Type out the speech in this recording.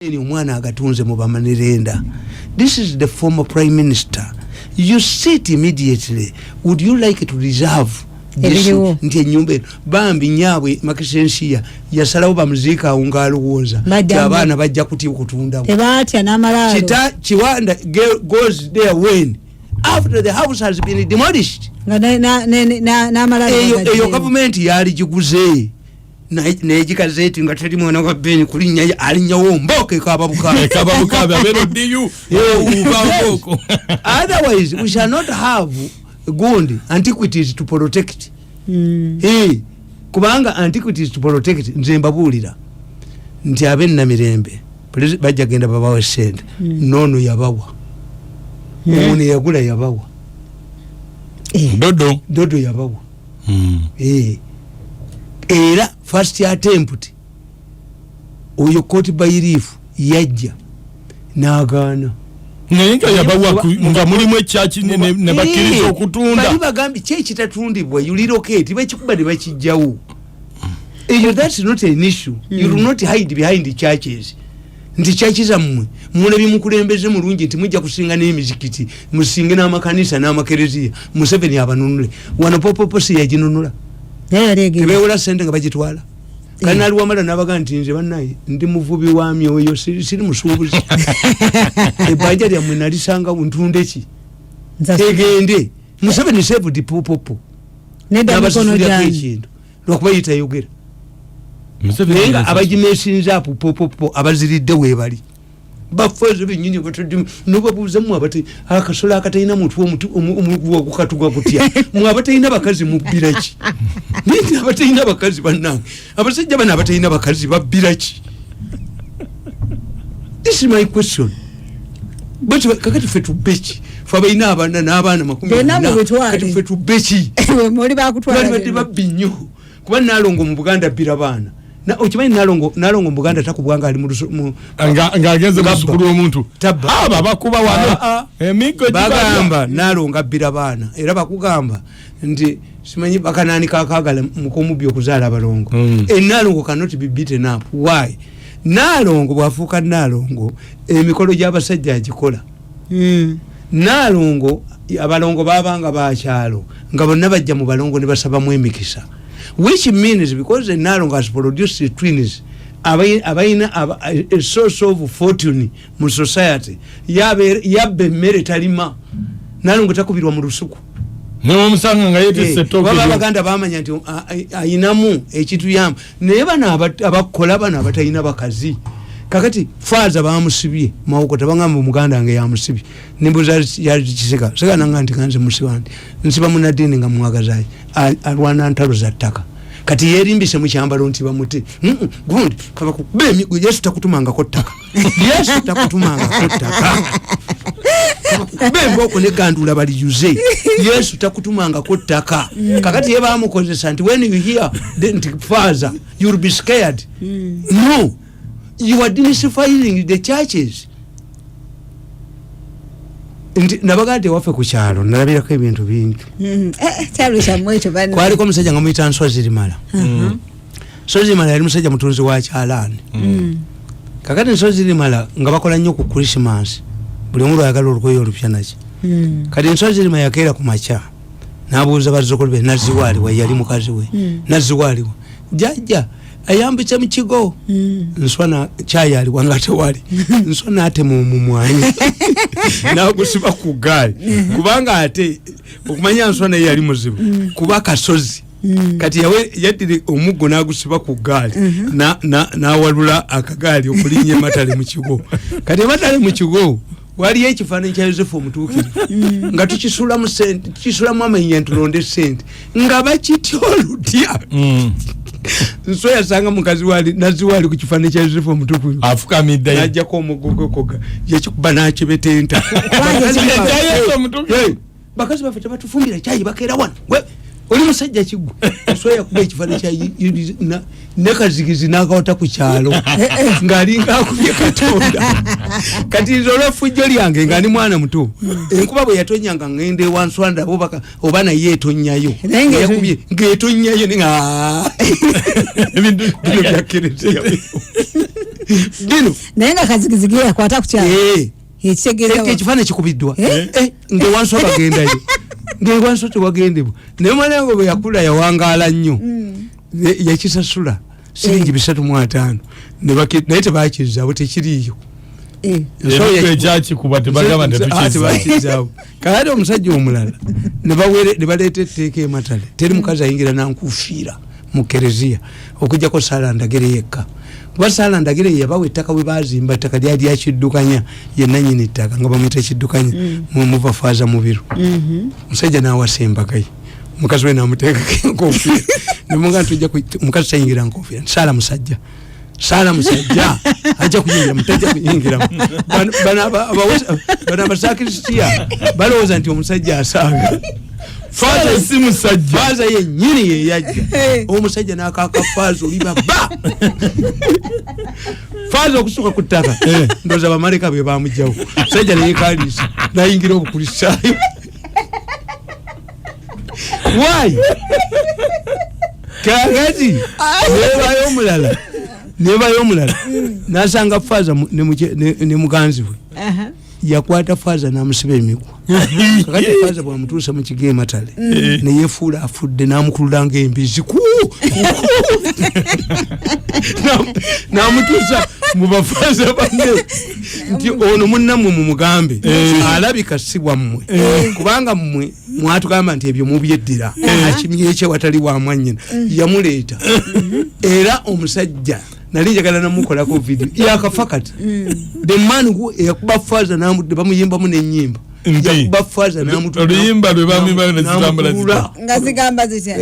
Umwana agatunze mu bamanirenda. This is the former prime minister. You sit immediately. Would you like to reserve this nti nyumbe bambi nyabwe makishenshia yasalawo bamuzika ungalo woza abana bajja kuti kutunda tebatya namalalo Chiwanda goes there when after the house has been demolished na malalo eyo government yali jiguze na jikazeti ngatali mwana kwa beni kulinya alinyawo mboke kababukabe abero diyu ubangoko. Otherwise we shall not have gold antiquities to protect. Kubanga antiquities to protect nzemba bulira nti abenna mirembe bajja genda babawe sente nono yabawa umuntu yagula yabawa dodo yabawa era first attempt oyo court by relief yajja nagana Nenga yabawa nga mulimu echachi ne bakirizo okutunda bali bagambi chechi tatundibwa you relocate bachikuba ne bakijjawo that's not an issue. You do not hide behind the churches. Nti churches amwe mulebi mukulembeze mulungi nti mujja kusinga n'emizikiti musinge n'amakanisa n'amakerezia Museveni abanunule wano popo si yajinunula bewola sente nga bagitwala kana ali wamala nabaga nti nze bannaye ndi muvubi wa myoyo siri musuubuzi ebanja lya mwe nalisanga ntunde ki egende Museveni save di popo nenda mikono jani lwakuba yitayogera nenga abajimesinza apo popo abaziridde webali bafoze binyinyi gotudi nubabuza mu abate akasola akatayina mutu omuguwa okukatuga kutya mu abatayina bakazi mu biraki nindi abatayina bakazi banange abasajja bana abatayina bakazi babiraki. This is my question. But kakati fetu bechi fabaina abana n'abana makumi kati fetu bechi muri bakutwala bali babinyo kuba nalongo mu Buganda bira bana na okimanyi nalongo mu Buganda takubwanga ali mu ngageze musukuru omuntu aba bakuba wano emigo bagamba nalonga bira bana era bakugamba ndi simanyi bakanani kakagala mukomubi okuzala abalongo nalongo cannot be beaten up. Why? Nalongo bwafuka nalongo emikolo gy'abasajja agikola nalongo abalongo babanga bakyalo nga bonna bajja mu balongo ne basaba mu emikisa, which means because the nalongo has produced twins abaina a source of fortune mu society yabbe mmere talima nalongo takubirwa mu lusuku no musanga nga yete setoko baba baganda bamanya nti ayinamu ekitu yamba naye bana abakola bana abatayina bakazi kakati faza bamusibye mawuko tabangamba muganda nge yamusibye nimbuza ya kiseka seka nanga nti kanze musibandi nsiba munadini nga mwagazayi alwana ntalo za ttaka kati yerimbise mu kyambalo nti bamuti gundi kaba kubemi Yesu takutumanga ko ttaka Yesu takutumanga ko ttaka bembo ko ne gandula bali yuze Yesu takutumanga ko ttaka kakati yeba amukozesa nti when you hear the father you'll be scared. No, you are demystifying the churches. Nabagade wafe ku kyalo nalabira ko ebintu bingi kyalo kyamwecho bana kwali ko musajja nga muyita Nswazirimala Nswazirimala yali musajja mutunzi wa kyalani kakati Nswazirimala nga bakola nnyo ku Christmas buli omuntu ayagala olugoye olupya naki kati Nswazirimala yakeera ku makya nabuuza bazzukulu be Naziwali we yali mukazi we Naziwali jajja ayambitse mu kigo nswana cyayali wangate wali nswana ate mu mumwanyi na kusiba ku gali kubanga ate okumanya nswana yali muzibu kuba kasozi kati yawe yadiri omuggo nagusiba ku gali na walula akagali okulinye matale mu kigo kati matale mu kigo wali ekifaananyi kya Yosefu omutuukirivu nga tukisula mu sente tukisula mu amanya ntulonde sente nga bakitoludya nso yasanga mukazi wali Naziwali ku kifaananyi kya Yosefu omutuukirivu afukamidde najja ko omugogokoga yakikuba nakibetenta bakazi bafe tabatufumbira kyayi bakeera wano oli musajja kigwa nso yakuba ekifaananyi kya nekazigizi nakawota ku kyalo ng'alinga akubye Katonda kati nzo olw'effujjo lyange nga ndi mwana muto enkuba bwe yatonyanga ngende wanswanda oba naye etonnyayo yakubye ng'etonnyayo ebintu bino byakereteya Dino nayenga kazikizikia kwata kuchana ekitegeeza ekifana kikubiddwa nge wanso bagendayo nge wanso tewagendebwa naye mwana wange bwe yakula yawangaala nnyo yakisasula siringi 350 naye tebakizaawo tekiriyo kakati omusajja omulala ne baleeta etteeka ematale teri mukazi ayingira nankufiira mu kereziya okujjako Saala Ndagire yekka kuba Saala Ndagire yabawa ettaka bwe bazimba ettaka lyali yakiddukanya yennanyini ettaka nga bamwita kiddukanya muva faaza mubiru omusajja n'awasa embagaye mukazi we namuteekako enkofiira nemuga ntujja omukazi tayingira nkofiira Saala musajja ajja kuyingira mutajja kuyingira bana abasakristiya balowooza nti omusajja asaaga Faaza si musajja faaza yennyini ye yajja omusajja n'akaaka faaza oliba ba faaza okusuka ku ttaka ndowooza bamaleka be bamugjawo musajja neyekaliisa nayingira obukulisaayo why kakati nebayo omulala nasanga faaza ne muganzi we yakwata faaza namusiba emigwa kakati faaza bwamutuusa mu kigo ematale neyefuula afudde namukululanga embizi namutuusa mu bafaaza banne nti ono munnammwe mumugambe alabika si bwammwe kubanga mmwe mwatugamba nti ebyo mubyeddira akimyekye watali wa mwannyina yamuleeta era omusajja nali njagala namukolako video yakafa kati the man who yakuba faaza namudde bamuyimbamu n'ennyimba yakuba faaza namudde oluyimba lwe bamuyimba ne zitambula nga zigamba zitya